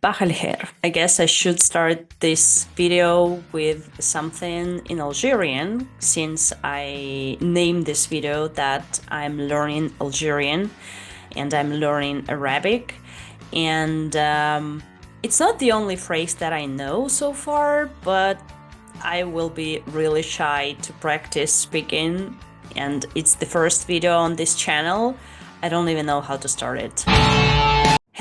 صباح الخير. I guess I should start this video with something in Algerian since I named this video that I'm learning Algerian and I'm learning Arabic. And it's not the only phrase that I know so far, but I will be really shy to practice speaking, and it's the first video on this channel. I don't even know how to start it.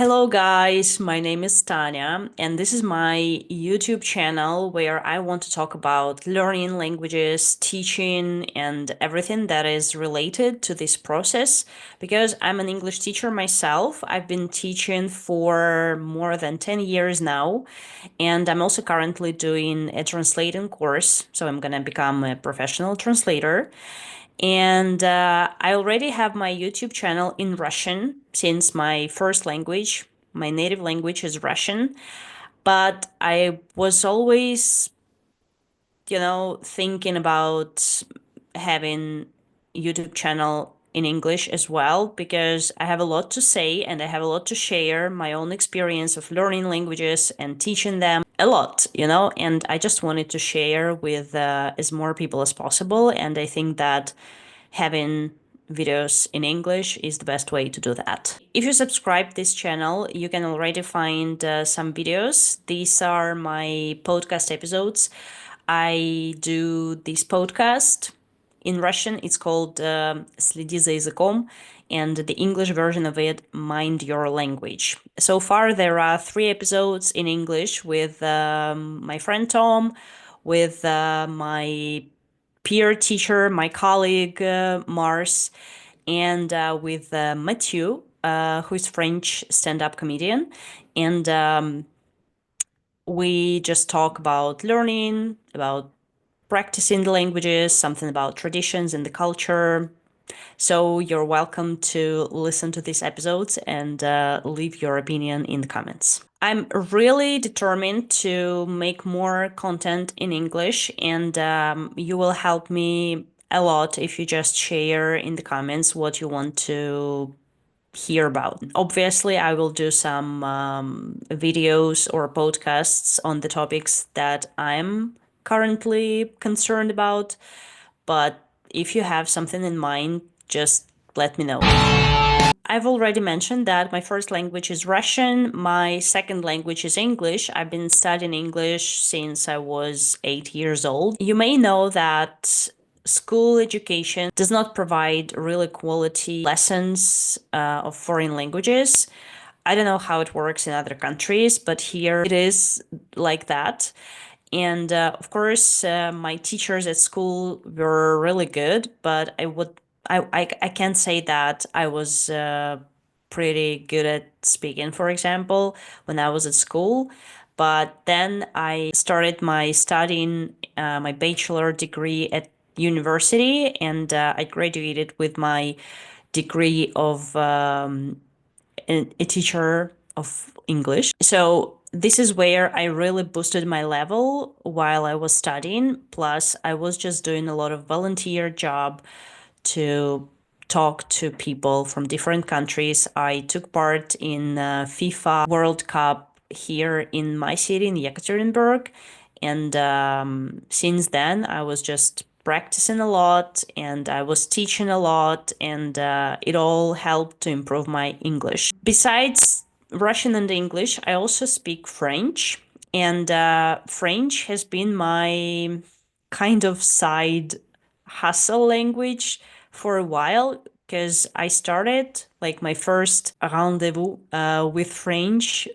Hello guys, my name is Tanya and this is my YouTube channel where I want to talk about learning languages, teaching, and everything that is related to this process because I'm an English teacher myself. I've been teaching for more than 10 years now, and I'm also currently doing a translating course, so I'm gonna become a professional translator. And I already have my YouTube channel in Russian since my first language, my native language is Russian. But I was always, thinking about having YouTube channel in English as well because I have a lot to say and I have a lot to share my own experience of learning languages and teaching them a lot, and I just wanted to share with as more people as possible. And I think that having videos in English is the best way to do that. If you subscribe this channel, you can already find some videos. These are my podcast episodes. I do this podcast in Russian. It's called "Следи за языком," and the English version of it, "Mind Your Language." So far, there are 3 episodes in English with my friend Tom, with my peer teacher, my colleague Mars, and with Mathieu, who is French stand-up comedian. And we just talk about learning, about practicing the languages, something about traditions and the culture. So you're welcome to listen to these episodes and leave your opinion in the comments. I'm really determined to make more content in English, and you will help me a lot if you just share in the comments what you want to hear about. Obviously, I will do some videos or podcasts on the topics that I'm currently concerned about, but if you have something in mind, just let me know. I've already mentioned that my first language is Russian. My second language is English. I've been studying English since I was 8 years old. You may know that school education does not provide really quality lessons of foreign languages. I don't know how it works in other countries, but here it is like that. And of course, my teachers at school were really good, but I can't say that I was pretty good at speaking, for example, when I was at school. But then I started my studying my bachelor degree at university, and I graduated with my degree of a teacher of English. So this is where I really boosted my level while I was studying. Plus, I was just doing a lot of volunteer job to talk to people from different countries. I took part in FIFA World Cup here in my city, in Yekaterinburg. And since then, I was just practicing a lot and I was teaching a lot, and it all helped to improve my English. Besides Russian and English, I also speak French, and French has been my kind of side hustle language for a while because I started like my first rendezvous with French.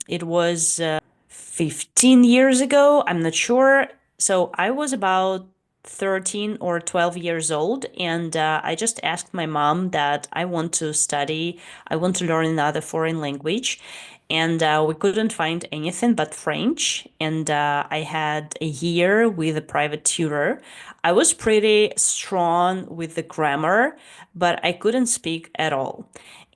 It was 15 years ago, I'm not sure. So I was about 13 or 12 years old, and I just asked my mom that I want to study, I want to learn another foreign language. And we couldn't find anything but French. And I had a year with a private tutor. I was pretty strong with the grammar, but I couldn't speak at all.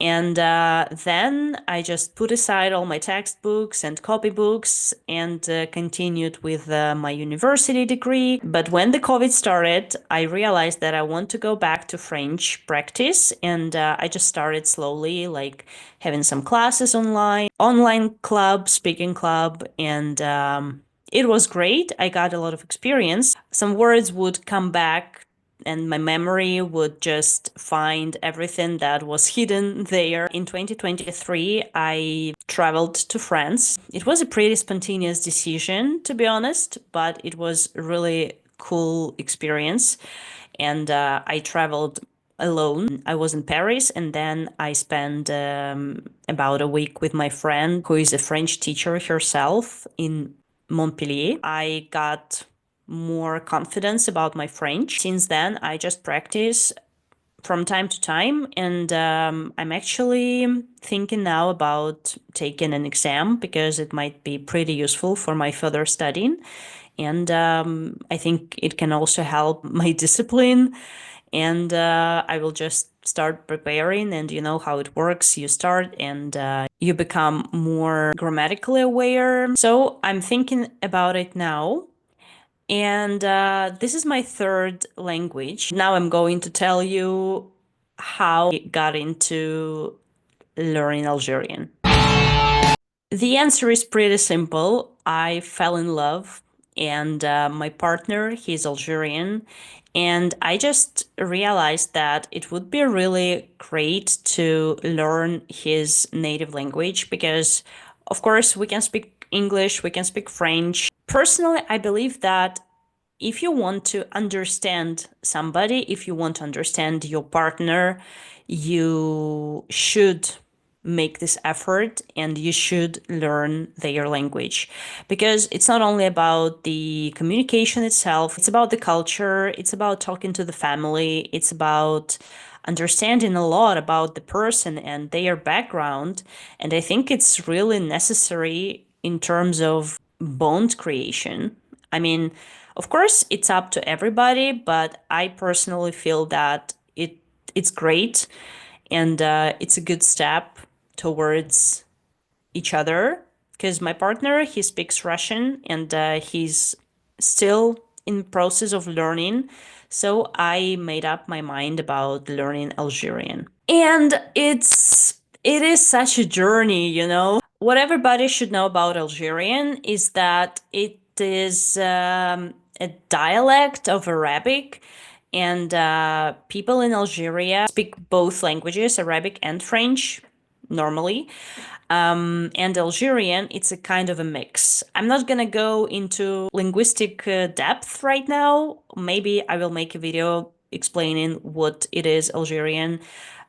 And then I just put aside all my textbooks and copybooks and continued with my university degree. But when the COVID started, I realized that I want to go back to French practice. And I just started slowly, like having some classes online club, speaking club. And it was great. I got a lot of experience. Some words would come back and my memory would just find everything that was hidden there. In 2023, I traveled to France. It was a pretty spontaneous decision, to be honest, but it was a really cool experience. And I traveled alone. I was in Paris, and then I spent about a week with my friend, who is a French teacher herself in Montpellier. I got more confidence about my French. Since then, I just practice from time to time, and I'm actually thinking now about taking an exam because it might be pretty useful for my further studying. And I think it can also help my discipline. And I will just start preparing, and you know how it works. You start and you become more grammatically aware. So I'm thinking about it now. And this is my third language. Now I'm going to tell you how I got into learning Algerian. The answer is pretty simple. I fell in love, and my partner, he's Algerian, and I just realized that it would be really great to learn his native language because, of course, we can speak English, we can speak French. Personally, I believe that if you want to understand somebody, if you want to understand your partner, you should make this effort and you should learn their language because it's not only about the communication itself, it's about the culture, it's about talking to the family, it's about understanding a lot about the person and their background. And I think it's really necessary in terms of bond creation. I mean, of course, it's up to everybody, but I personally feel that it's great and it's a good step towards each other because my partner, he speaks Russian and he's still in process of learning. So I made up my mind about learning Algerian. And it is such a journey, you know. What everybody should know about Algerian is that it is a dialect of Arabic, and people in Algeria speak both languages, Arabic and French, normally. And Algerian, it's a kind of a mix. I'm not gonna go into linguistic depth right now. Maybe I will make a video explaining what it is Algerian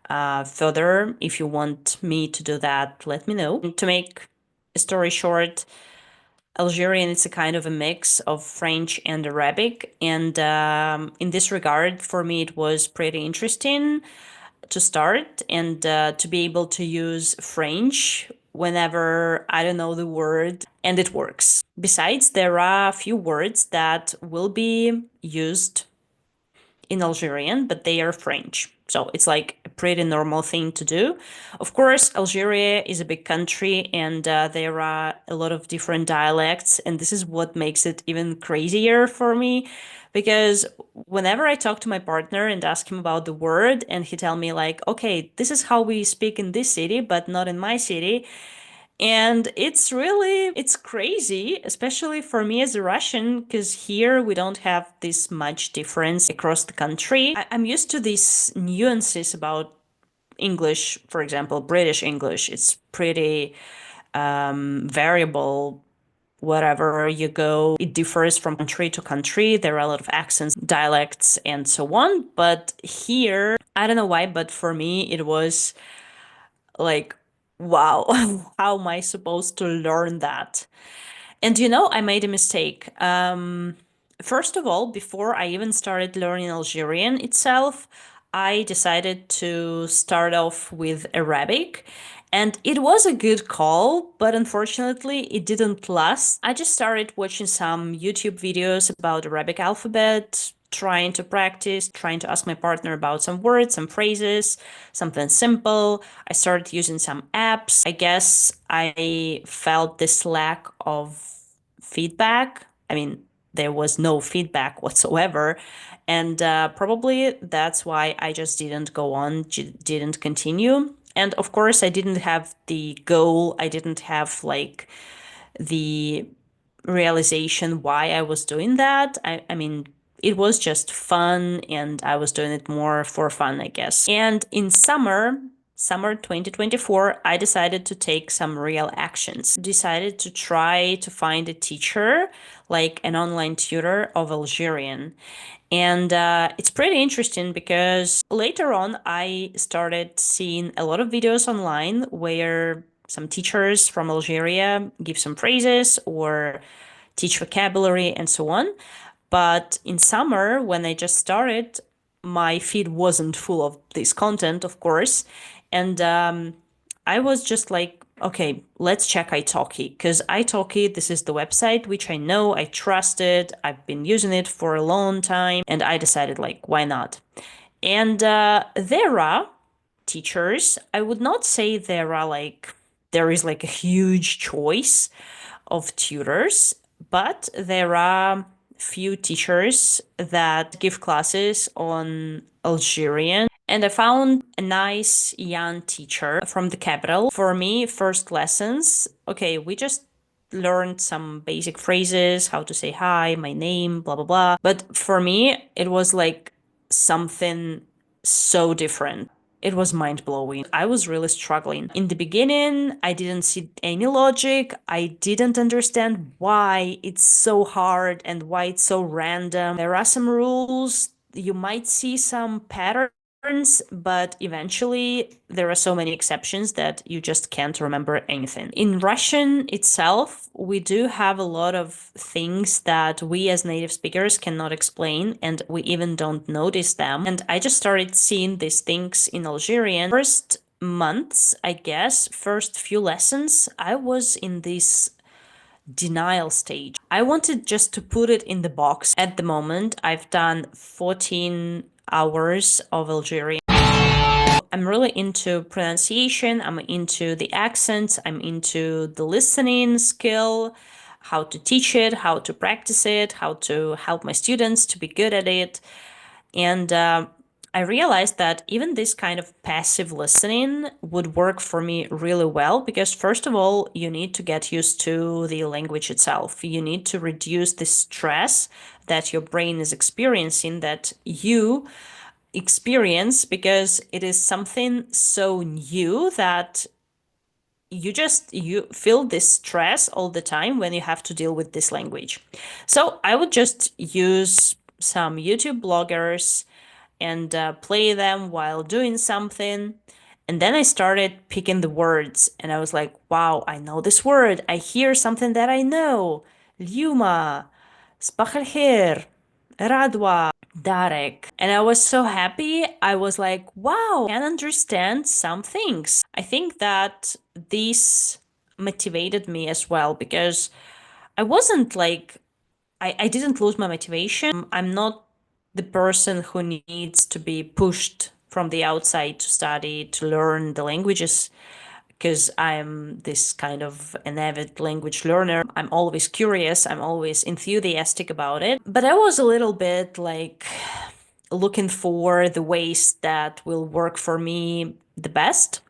further. If you want me to do that, let me know. To make a story short, Algerian is a kind of a mix of French and Arabic. And in this regard, for me, it was pretty interesting to start and to be able to use French whenever I don't know the word and it works. Besides, there are a few words that will be used in Algerian, but they are French. So it's like a pretty normal thing to do. Of course, Algeria is a big country and there are a lot of different dialects. And this is what makes it even crazier for me. Because whenever I talk to my partner and ask him about the word, and he tell me like, okay, this is how we speak in this city, but not in my city. And it's crazy, especially for me as a Russian, because here we don't have this much difference across the country. I'm used to these nuances about English, for example, British English. It's pretty variable. Wherever you go, it differs from country to country. There are a lot of accents, dialects, and so on. But here, I don't know why, but for me, it was like, wow, how am I supposed to learn that? And you know, I made a mistake. First of all, before I even started learning Algerian itself, I decided to start off with Arabic. And it was a good call, but unfortunately, it didn't last. I just started watching some YouTube videos about Arabic alphabet, trying to practice, trying to ask my partner about some words, some phrases, something simple. I started using some apps. I guess I felt this lack of feedback. I mean, there was no feedback whatsoever. And probably that's why I just didn't go on, didn't continue. And of course, I didn't have the goal. I didn't have like the realization why I was doing that. I mean, it was just fun and I was doing it more for fun, I guess. And in summer 2024, I decided to take some real actions. Decided to try to find a teacher, like an online tutor of Algerian. And it's pretty interesting because later on, I started seeing a lot of videos online where some teachers from Algeria give some phrases or teach vocabulary and so on. But in summer, when I just started, my feed wasn't full of this content, of course. And I was just like, okay, let's check Italki. Because Italki, this is the website which I know, I trust it, I've been using it for a long time. And I decided, like, why not? And there are teachers. I would not say there is like a huge choice of tutors, but there are few teachers that give classes on Algerian. And I found a nice young teacher from the capital. For me, first lessons, okay, we just learned some basic phrases, how to say hi, my name, blah, blah, blah. But for me, it was like something so different. It was mind blowing. I was really struggling. In the beginning, I didn't see any logic. I didn't understand why it's so hard and why it's so random. There are some rules. You might see some patterns, but eventually there are so many exceptions that you just can't remember anything. In Russian itself, we do have a lot of things that we as native speakers cannot explain, and we even don't notice them. And I just started seeing these things in Algerian. First months, I guess, first few lessons, I was in this denial stage. I wanted just to put it in the box. At the moment, I've done 14 hours of Algerian. I'm really into pronunciation, I'm into the accents, I'm into the listening skill, how to teach it, how to practice it, how to help my students to be good at it. And I realized that even this kind of passive listening would work for me really well because, first of all, you need to get used to the language itself. You need to reduce the stress that your brain is experiencing, that you experience, because it is something so new that you feel this stress all the time when you have to deal with this language. So I would just use some YouTube bloggers and play them while doing something. And then I started picking the words and I was like, wow, I know this word. I hear something that I know. Lyuma, صباح الخير, Radwa, Darek. And I was so happy. I was like, wow, I can understand some things. I think that this motivated me as well because I wasn't like, I didn't lose my motivation. I'm not the person who needs to be pushed from the outside to study, to learn the languages because I'm this kind of an avid language learner. I'm always curious, I'm always enthusiastic about it. But I was a little bit like looking for the ways that will work for me the best.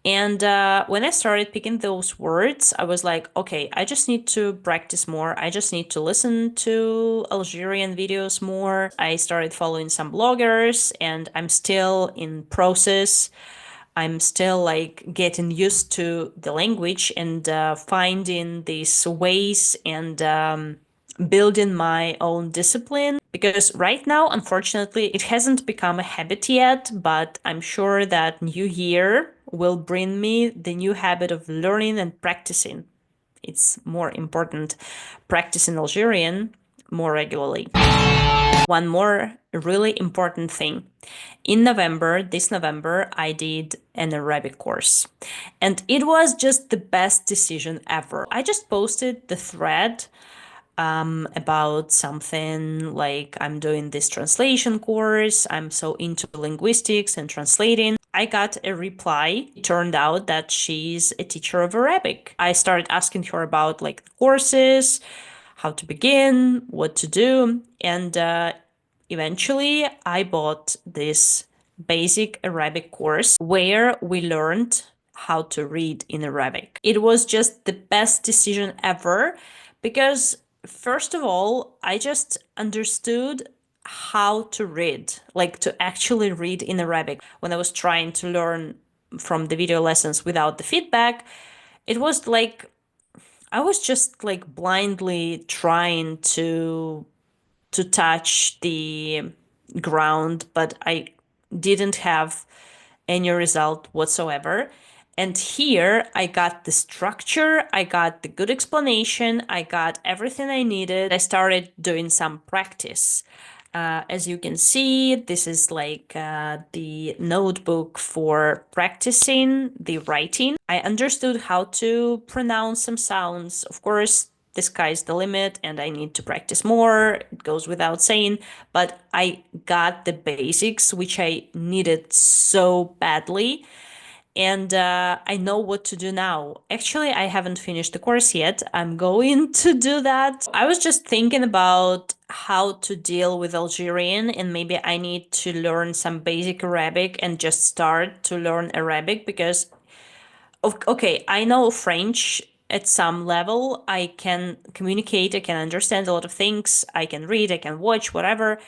And when I started picking those words, I was like, okay, I just need to practice more. I just need to listen to Algerian videos more. I started following some bloggers and I'm still in process. I'm still like getting used to the language and finding these ways and building my own discipline. Because right now, unfortunately, it hasn't become a habit yet, but I'm sure that new year will bring me the new habit of learning and practicing. It's more important practicing Algerian more regularly. One more really important thing. In November, this November, I did an Arabic course. And it was just the best decision ever. I just posted the thread about something like I'm doing this translation course, I'm so into linguistics and translating. I got a reply. It turned out that she's a teacher of Arabic. I started asking her about like the courses, how to begin, what to do, and eventually I bought this basic Arabic course where we learned how to read in Arabic. It was just the best decision ever because, first of all, I just understood how to read, like to actually read in Arabic. When I was trying to learn from the video lessons without the feedback, it was like I was just like blindly trying to touch the ground, but I didn't have any result whatsoever. And here I got the structure, I got the good explanation, I got everything I needed. I started doing some practice. As you can see, this is like the notebook for practicing the writing. I understood how to pronounce some sounds. Of course, the sky's the limit and I need to practice more. It goes without saying, but I got the basics, which I needed so badly. And I know what to do now. Actually, I haven't finished the course yet. I'm going to do that. I was just thinking about how to deal with Algerian, and maybe I need to learn some basic Arabic and just start to learn Arabic because, okay, I know French at some level. I can communicate, I can understand a lot of things, I can read, I can watch, whatever,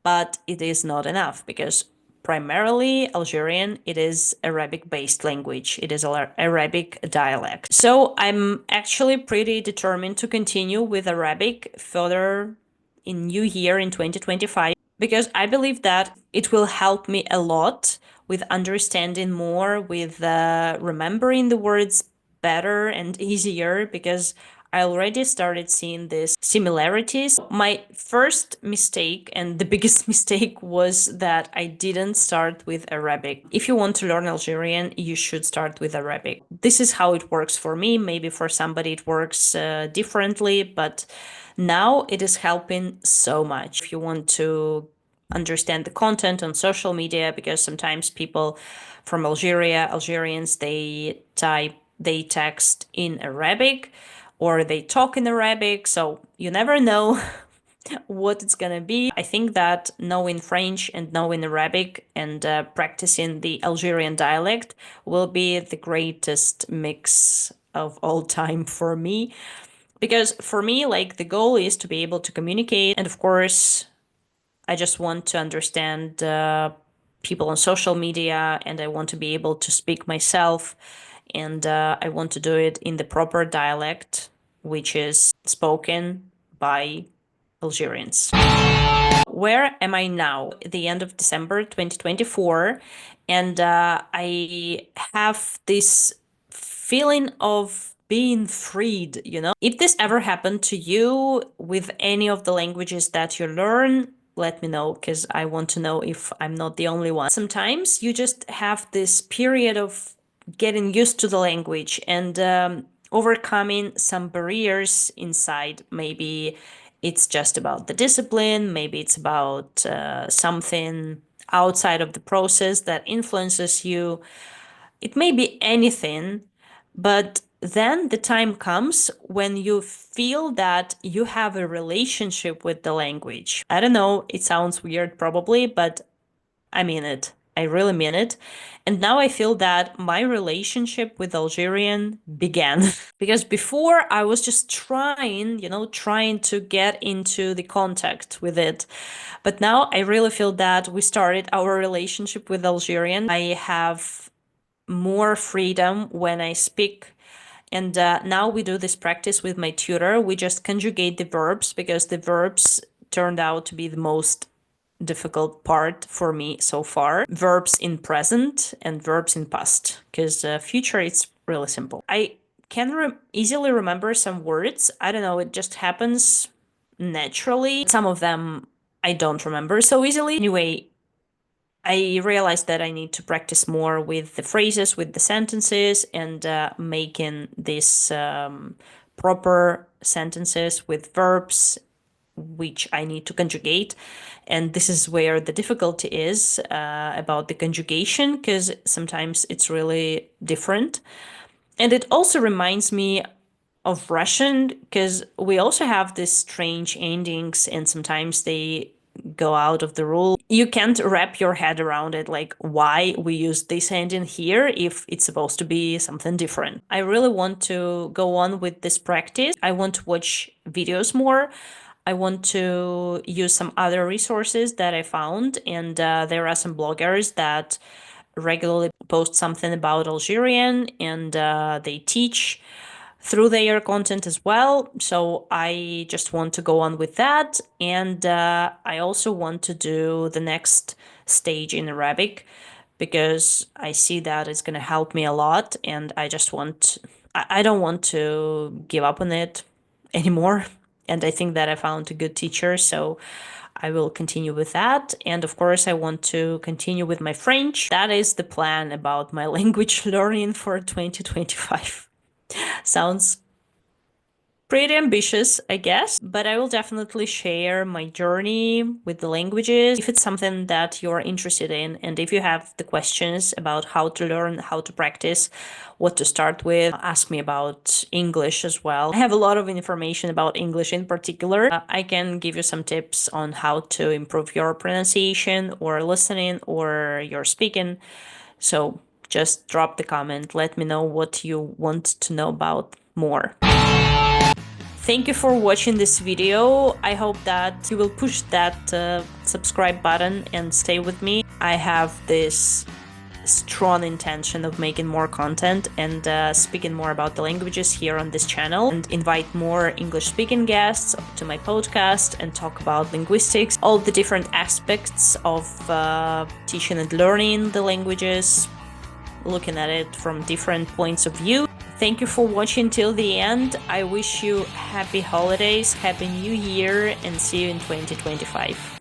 but it is not enough because primarily Algerian, it is Arabic based language. It is Arabic dialect. So I'm actually pretty determined to continue with Arabic further in new year in 2025 because I believe that it will help me a lot with understanding more, with remembering the words better and easier because I already started seeing these similarities. My first mistake and the biggest mistake was that I didn't start with Arabic. If you want to learn Algerian, you should start with Arabic. This is how it works for me. Maybe for somebody it works differently, but now it is helping so much. If you want to understand the content on social media, because sometimes people from Algerians, they text in Arabic or they talk in Arabic, so you never know what it's gonna be. I think that knowing French and knowing Arabic and practicing the Algerian dialect will be the greatest mix of all time for me. Because for me, like the goal is to be able to communicate, and of course, I just want to understand people on social media and I want to be able to speak myself and I want to do it in the proper dialect, which is spoken by Algerians. Where am I now? At the end of December 2024, and I have this feeling of being freed, you know? If this ever happened to you with any of the languages that you learn, let me know because I want to know if I'm not the only one. Sometimes you just have this period of getting used to the language and overcoming some barriers inside. Maybe it's just about the discipline, maybe it's about something outside of the process that influences you. It may be anything, but then the time comes when you feel that you have a relationship with the language. I don't know, it sounds weird probably, but I mean it. I really mean it. And now I feel that my relationship with Algerian began. Because before I was just trying, trying to get into the contact with it. But now I really feel that we started our relationship with Algerian. I have more freedom when I speak. And now we do this practice with my tutor. We just conjugate the verbs because the verbs turned out to be the most difficult part for me so far. Verbs in present and verbs in past, because future it's really simple. I can easily remember some words. I don't know, it just happens naturally. Some of them I don't remember so easily. Anyway, I realized that I need to practice more with the phrases, with the sentences, and making this proper sentences with verbs which I need to conjugate. And this is where the difficulty is about the conjugation, because sometimes it's really different. And it also reminds me of Russian, because we also have these strange endings and sometimes they go out of the rule. You can't wrap your head around it, like why we use this ending here if it's supposed to be something different. I really want to go on with this practice. I want to watch videos more. I want to use some other resources that I found, and there are some bloggers that regularly post something about Algerian, and they teach through their content as well. So I just want to go on with that. And I also want to do the next stage in Arabic because I see that it's going to help me a lot. And I just want, I don't want to give up on it anymore. And I think that I found a good teacher. So I will continue with that. And of course, I want to continue with my French. That is the plan about my language learning for 2025. Sounds pretty ambitious, I guess, but I will definitely share my journey with the languages if it's something that you're interested in. And if you have the questions about how to learn, how to practice, what to start with, ask me about English as well. I have a lot of information about English in particular. I can give you some tips on how to improve your pronunciation or listening or your speaking. So just drop the comment. Let me know what you want to know about more. Thank you for watching this video. I hope that you will push that subscribe button and stay with me. I have this strong intention of making more content and speaking more about the languages here on this channel, and invite more English speaking guests to my podcast and talk about linguistics, all the different aspects of teaching and learning the languages, looking at it from different points of view. Thank you for watching till the end. I wish you happy holidays, happy new year, and see you in 2025.